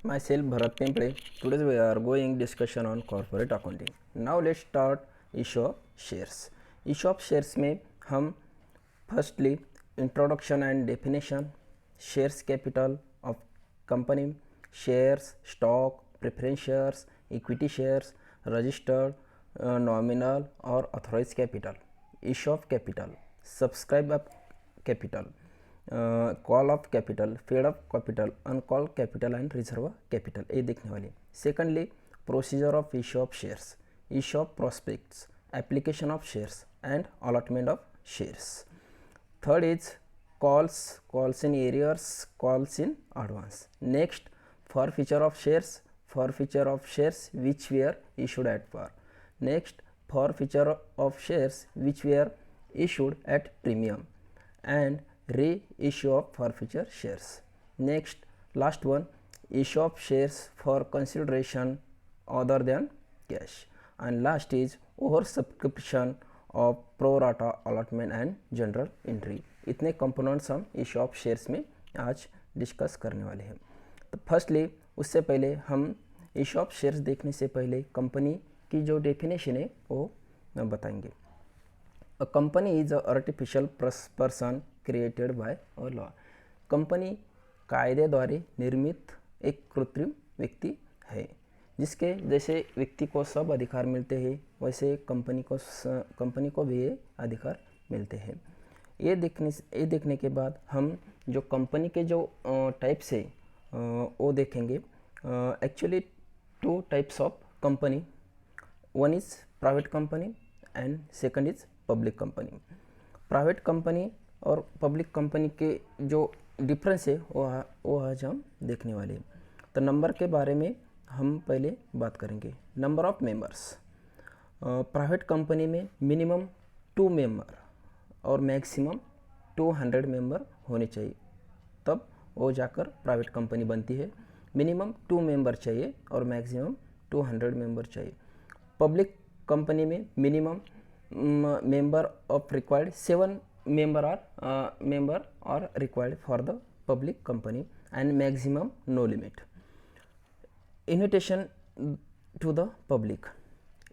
Myself Bharat Pimple. Today we are going discussion on corporate accounting. Now let's start ESOP shares. ESOP shares में हम firstly introduction and definition, shares capital of company, shares, stock, preference shares, equity shares, registered, nominal or authorized capital, ESOP capital, subscribe up capital, call of capital, paid of capital, uncalled capital and reserve capital, ये देखने वाली. Secondly procedure of issue of shares, issue of prospects, application of shares and allotment of shares. Third is calls in arrears, calls in advance. Next forfeiture of shares, forfeiture of shares which were issued at par. Next forfeiture of shares which were issued at premium and reissue of forfeiture shares. Next last one, issue of shares for consideration other than cash. And last is over subscription of pro rata allotment and general entry. इतने components हम issue of shares में आज discuss करने वाले हैं. तो firstly उससे पहले हम इशू ऑफ शेयर्स देखने से पहले कंपनी की जो डेफिनेशन है वो बताएंगे. A company is a artificial person created by a law. Company कायदेद्वारे निर्मित एक कृत्रिम व्यक्ति है, जिसके जैसे व्यक्ति को सब अधिकार मिलते हैं वैसे कंपनी को भी ये अधिकार मिलते हैं. ये देखने के बाद हम जो कंपनी के जो टाइप्स है वो देखेंगे. Actually two types of company, one is private company and second is public company. Private company और पब्लिक कंपनी के जो डिफरेंस है वो आज हम देखने वाले हैं. तो नंबर के बारे में हम पहले बात करेंगे. Number of members, private company में मिनिमम 2 मेंबर और मैक्सिमम 200 मेंबर होने चाहिए, तब वो जाकर प्राइवेट कंपनी बनती है. मिनिमम 2 मेंबर चाहिए और मैक्सिमम 200 मेंबर चाहिए. पब्लिक कंपनी में minimum member of required 7 member are required for the public company and maximum no limit. Invitation to the public,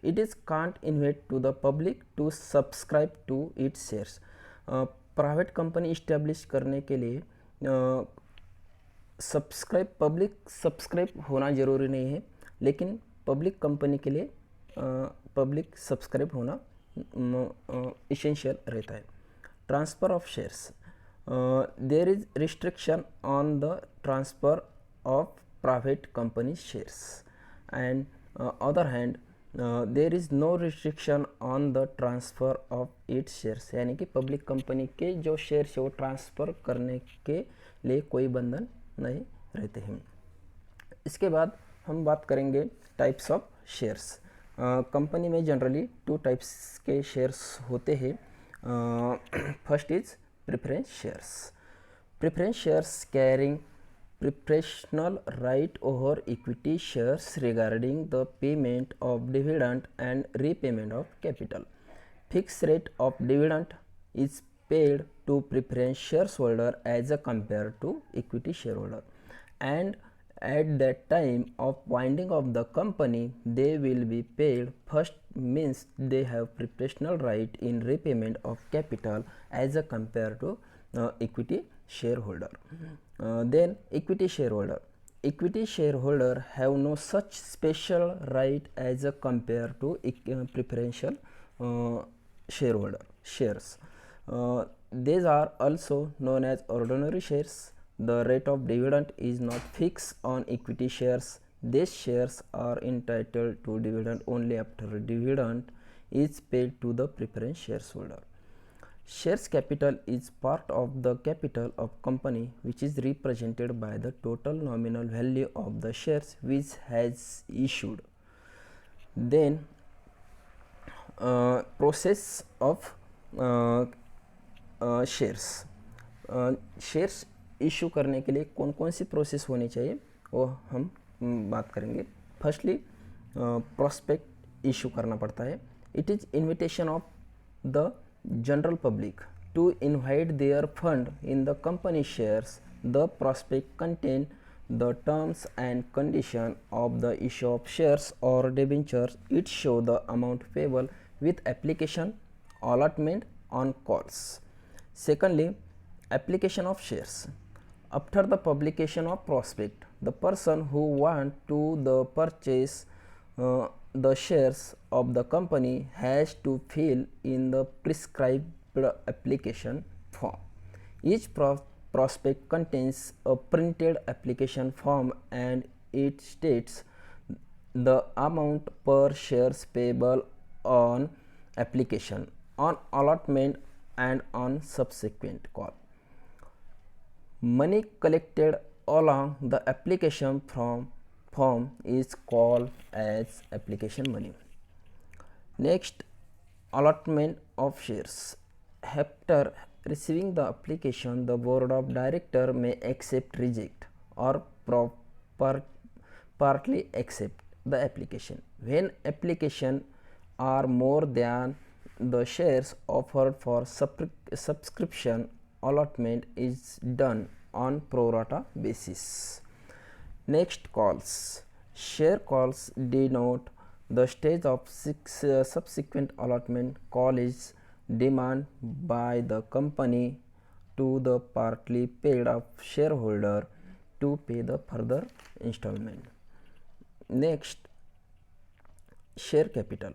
it is can't invite to the public to subscribe to its shares. Private company establish करने के लिए public subscribe होना ज़रूरी नहीं है, लेकिन public company के लिए पब्लिक सब्सक्राइब होना इसेंशियल रहता है. Transfer of shares, there is restriction on the transfer of private company shares and other hand there is no restriction on the transfer of its shares. यानी कि public company के जो shares है वो transfer करने के लिए कोई बंधन नहीं रहते हैं. इसके बाद हम बात करेंगे टाइप्स ऑफ शेयर्स. कंपनी में जनरली 2 टाइप्स के शेयर्स होते हैं. First is preference shares. Preference shares carrying preferential right over equity shares regarding the payment of dividend and repayment of capital. Fix rate of dividend is paid to preference shareholder as a compared to equity shareholder, and at that time of winding of the company they will be paid first, means they have preferential right in repayment of capital as a compared to equity shareholder. Then equity shareholder have no such special right as a compared to preferential shareholder shares. These are also known as ordinary shares. The rate of dividend is not fixed on equity shares. These shares are entitled to dividend only after dividend is paid to the preference shareholder. Shares capital is part of the capital of company which is represented by the total nominal value of the shares which has issued. Then process of shares issue करने के लिए कौन कौन सी process होनी चाहिए वो हम बात करेंगे. फर्स्टली प्रोस्पेक्ट इशू करना पड़ता है. It is invitation of the general public to invite their fund in the company shares. The prospect contain the terms and condition of the issue of shares or debentures. It show the amount payable with application allotment on calls. Secondly, application of shares. After the publication of prospect, the person who want to the purchase the shares of the company has to fill in the prescribed application form. Each prospect contains a printed application form and it states the amount per shares payable on application, on allotment and on subsequent call. Money collected along the application form is called as application money. Next, allotment of shares. After receiving the application, the board of director may accept, reject or partly accept the application. When application are more than the shares offered for subscription, allotment is done on pro rata basis. Next, calls. Share calls denote the stage of subsequent allotment. Call is demand by the company to the partly paid up shareholder to pay the further installment. Next, share capital.